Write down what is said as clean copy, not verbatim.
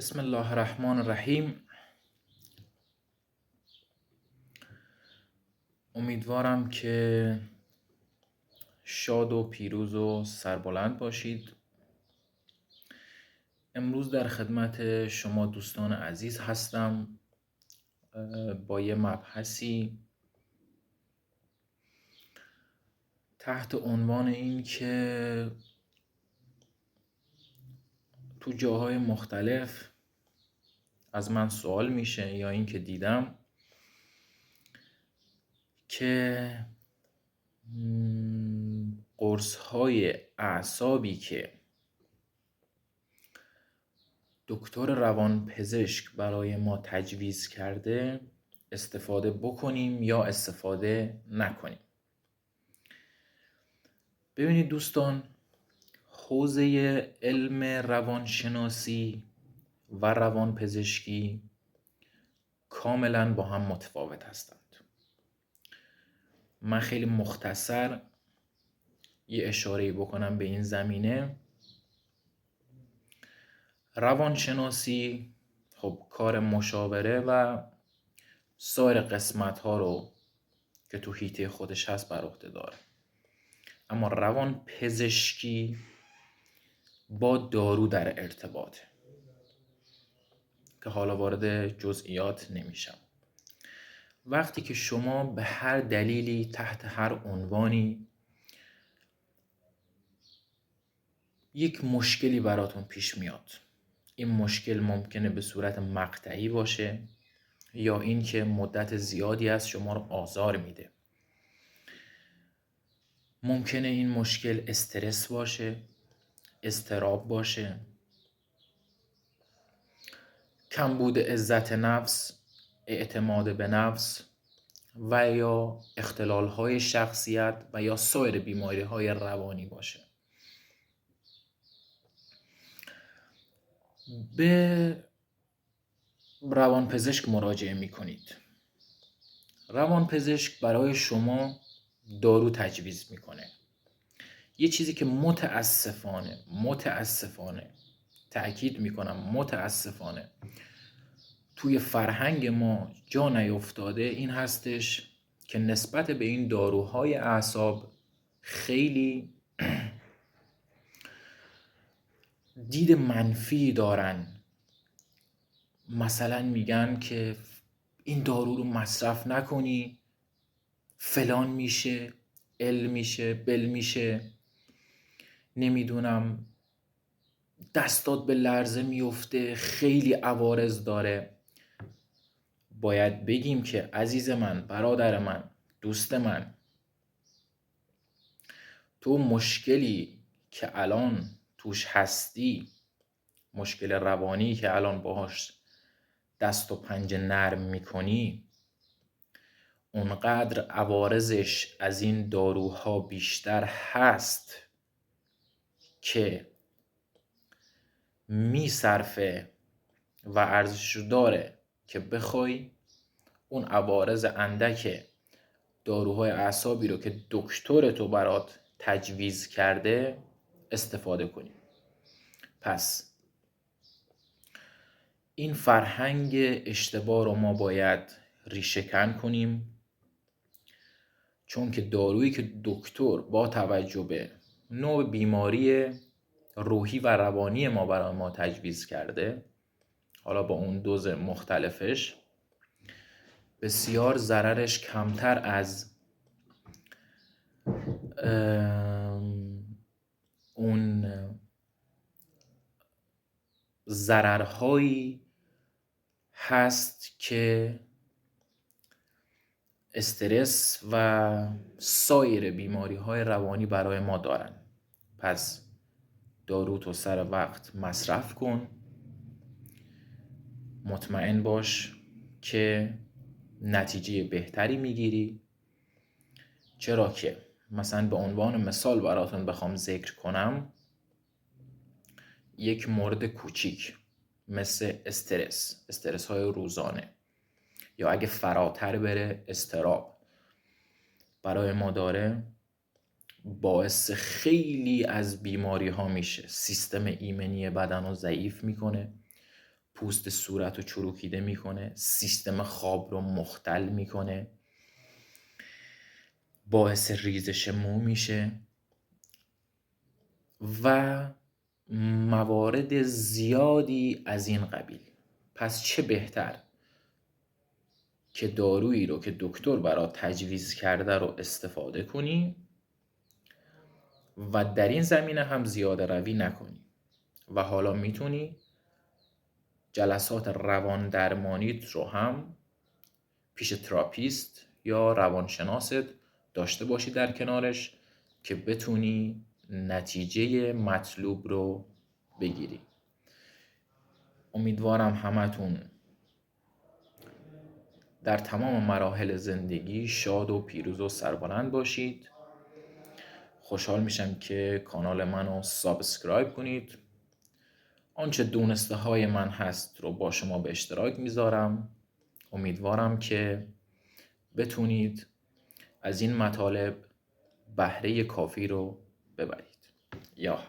بسم الله الرحمن الرحیم. امیدوارم که شاد و پیروز و سربلند باشید. امروز در خدمت شما دوستان عزیز هستم با یه مبحثی تحت عنوان این که تو جاهای مختلف از من سوال میشه یا این که دیدم که قرص‌های اعصابی که دکتر روانپزشک برای ما تجویز کرده استفاده بکنیم یا استفاده نکنیم. ببینید دوستان، حوزه علم روانشناسی و روانپزشکی کاملا با هم متفاوت هستند. من خیلی مختصر یه اشاره بکنم به این زمینه. روانشناسی خب کار مشاوره و سایر قسمت ها رو که تو حیطه خودش هست بر عهده داره، اما روان پزشکی با دارو در ارتباطه که حالا وارد جزئیات نمیشم. وقتی که شما به هر دلیلی تحت هر عنوانی یک مشکلی براتون پیش میاد، این مشکل ممکنه به صورت مقطعی باشه یا این که مدت زیادی از شما رو آزار میده. ممکنه این مشکل استرس باشه، اضطراب باشه، کمبود عزت نفس، اعتماد به نفس و یا اختلال‌های شخصیت و یا سایر بیماری‌های روانی باشه. به روانپزشک مراجعه می‌کنید. روانپزشک برای شما دارو تجویز میکنه. یه چیزی که متاسفانه تأکید میکنم متاسفانه توی فرهنگ ما جا نیفتاده این هستش که نسبت به این داروهای اعصاب خیلی دید منفی دارن. مثلا میگن که این دارو رو مصرف نکنی فلان میشه، ال میشه، بل میشه، نمیدونم دستات به لرزه میفته، خیلی عوارض داره. باید بگیم که عزیز من، برادر من، دوست من، تو مشکلی که الان توش هستی، مشکل روانی که الان باهاش دست و پنجه نرم میکنی، اونقدر عوارضش از این داروها بیشتر هست که میصرفه و ارزش داره که بخوای اون عوارض اندک داروهای اعصابی رو که دکتر تو برات تجویز کرده استفاده کنی. پس این فرهنگ اشتباه رو ما باید ریشه کن کنیم، چون که دارویی که دکتر با توجه به نوع بیماری روحی و روانی ما برای ما تجویز کرده، حالا با اون دوز مختلفش، بسیار ضررش کمتر از اون ضررهایی هست که استرس و سایر بیماری‌های روانی برای ما دارن. پس دارو تو سر وقت مصرف کن، مطمئن باش که نتیجه بهتری میگیری. چرا که مثلا به عنوان مثال براتون بخوام ذکر کنم، یک مورد کوچیک مثل استرس های روزانه یا اگه فراتر بره اضطراب برای ما داره باعث خیلی از بیماری ها میشه. سیستم ایمنی بدن رو ضعیف میکنه، پوست صورت رو چروکیده میکنه، سیستم خواب رو مختل میکنه، باعث ریزش مو میشه و موارد زیادی از این قبیل. پس چه بهتر که دارویی رو که دکتر برات تجویز کرده رو استفاده کنی و در این زمینه هم زیاده روی نکنی و حالا میتونی جلسات روان درمانیت رو هم پیش تراپیست یا روانشناست داشته باشی در کنارش که بتونی نتیجه مطلوب رو بگیری. امیدوارم همتون در تمام مراحل زندگی شاد و پیروز و سربلند باشید. خوشحال میشم که کانال منو سابسکرایب کنید. آنچه دونسته های من هست رو با شما به اشتراک میذارم. امیدوارم که بتونید از این مطالب بهره کافی رو ببرید. یا